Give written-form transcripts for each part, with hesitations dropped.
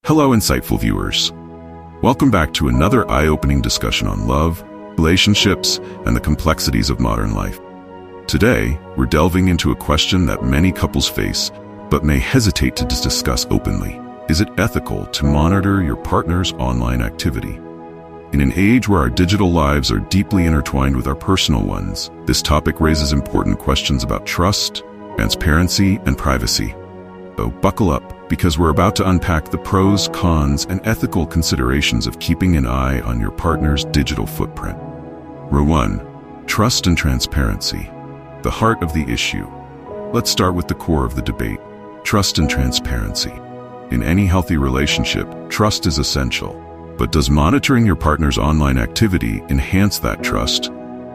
Hello, insightful viewers. Welcome back to another eye-opening discussion on love, relationships, and the complexities of modern life. Today, we're delving into a question that many couples face, but may hesitate to discuss openly. Is it ethical to monitor your partner's online activity? In an age where our digital lives are deeply intertwined with our personal ones, this topic raises important questions about trust, transparency, and privacy. So buckle up, because we're about to unpack the pros, cons, and ethical considerations of keeping an eye on your partner's digital footprint. Row 1. Trust and transparency. The heart of the issue. Let's start with the core of the debate. Trust and transparency. In any healthy relationship, trust is essential. But does monitoring your partner's online activity enhance that trust,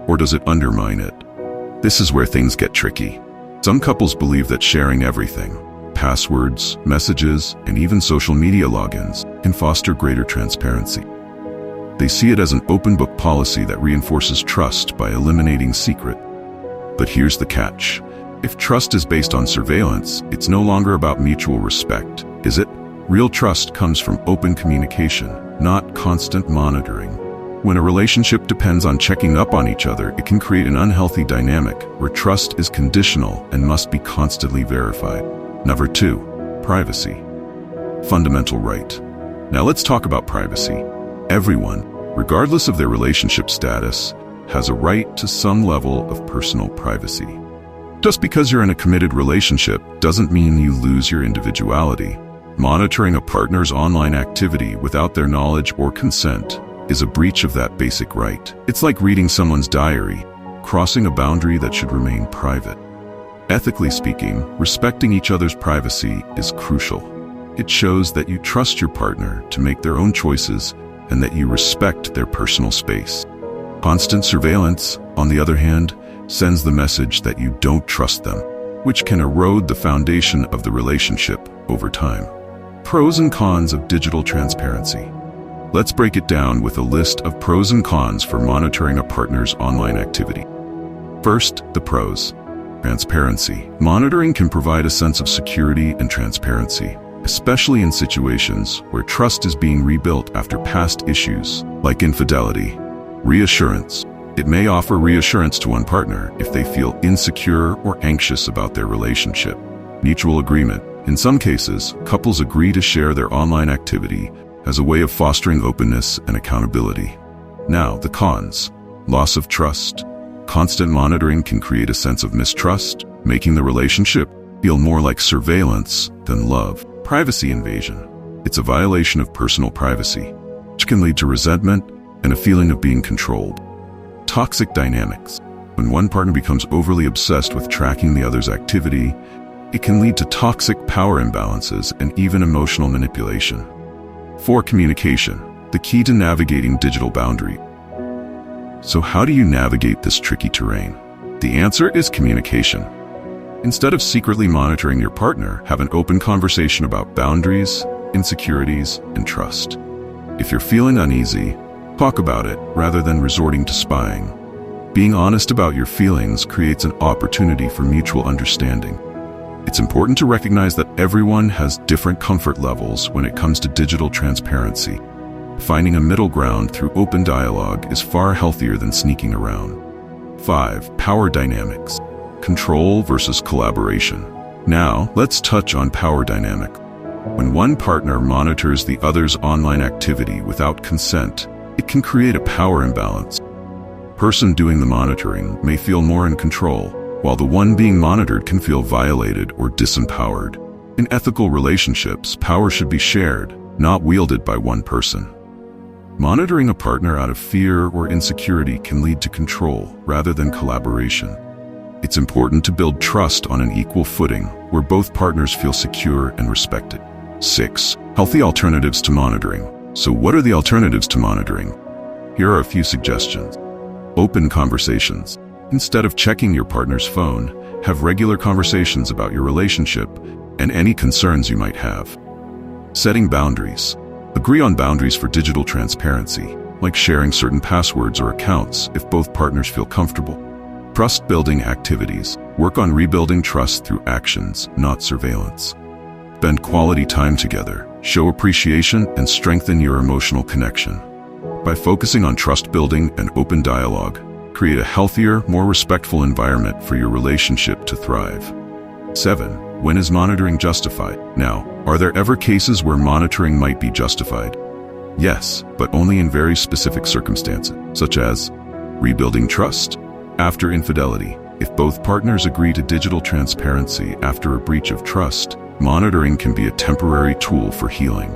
or does it undermine it? This is where things get tricky. Some couples believe that sharing everything, passwords, messages, and even social media logins, can foster greater transparency. They see it as an open book policy that reinforces trust by eliminating secret. But here's the catch. If trust is based on surveillance, it's no longer about mutual respect, is it? Real trust comes from open communication, not constant monitoring. When a relationship depends on checking up on each other, it can create an unhealthy dynamic where trust is conditional and must be constantly verified. Number 2, privacy. Fundamental right. Now let's talk about privacy. Everyone, regardless of their relationship status, has a right to some level of personal privacy. Just because you're in a committed relationship doesn't mean you lose your individuality. Monitoring a partner's online activity without their knowledge or consent is a breach of that basic right. It's like reading someone's diary, crossing a boundary that should remain private. Ethically speaking, respecting each other's privacy is crucial. It shows that you trust your partner to make their own choices and that you respect their personal space. Constant surveillance, on the other hand, sends the message that you don't trust them, which can erode the foundation of the relationship over time. Pros and cons of digital transparency. Let's break it down with a list of pros and cons for monitoring a partner's online activity. First, the pros. Transparency. Monitoring can provide a sense of security and transparency, especially in situations where trust is being rebuilt after past issues, like infidelity. Reassurance. It may offer reassurance to one partner if they feel insecure or anxious about their relationship. Mutual agreement. In some cases, couples agree to share their online activity as a way of fostering openness and accountability. Now, the cons. Loss of trust. Constant monitoring can create a sense of mistrust, making the relationship feel more like surveillance than love. Privacy invasion. It's a violation of personal privacy, which can lead to resentment and a feeling of being controlled. Toxic dynamics. When one partner becomes overly obsessed with tracking the other's activity, it can lead to toxic power imbalances and even emotional manipulation. 4. Communication. The key to navigating digital boundary. So how do you navigate this tricky terrain? The answer is communication. Instead of secretly monitoring your partner, have an open conversation about boundaries, insecurities, and trust. If you're feeling uneasy, talk about it rather than resorting to spying. Being honest about your feelings creates an opportunity for mutual understanding. It's important to recognize that everyone has different comfort levels when it comes to digital transparency. Finding a middle ground through open dialogue is far healthier than sneaking around. 5. Power dynamics. Control versus collaboration. Now, let's touch on power dynamic. When one partner monitors the other's online activity without consent, it can create a power imbalance. The person doing the monitoring may feel more in control, while the one being monitored can feel violated or disempowered. In ethical relationships, power should be shared, not wielded by one person. Monitoring a partner out of fear or insecurity can lead to control rather than collaboration. It's important to build trust on an equal footing where both partners feel secure and respected. 6. Healthy alternatives to monitoring. So what are the alternatives to monitoring? Here are a few suggestions. Open conversations. Instead of checking your partner's phone, have regular conversations about your relationship and any concerns you might have. Setting boundaries. Agree on boundaries for digital transparency, like sharing certain passwords or accounts if both partners feel comfortable. Trust-building activities. Work on rebuilding trust through actions, not surveillance. Spend quality time together, show appreciation, and strengthen your emotional connection. By focusing on trust building and open dialogue, create a healthier, more respectful environment for your relationship to thrive. 7. When is monitoring justified? Now, are there ever cases where monitoring might be justified? Yes, but only in very specific circumstances, such as rebuilding trust after infidelity. If both partners agree to digital transparency after a breach of trust, monitoring can be a temporary tool for healing.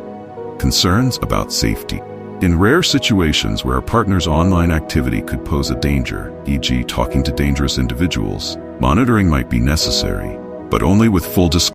Concerns about safety. In rare situations where a partner's online activity could pose a danger, e.g. talking to dangerous individuals, monitoring might be necessary, but only with full disclosure.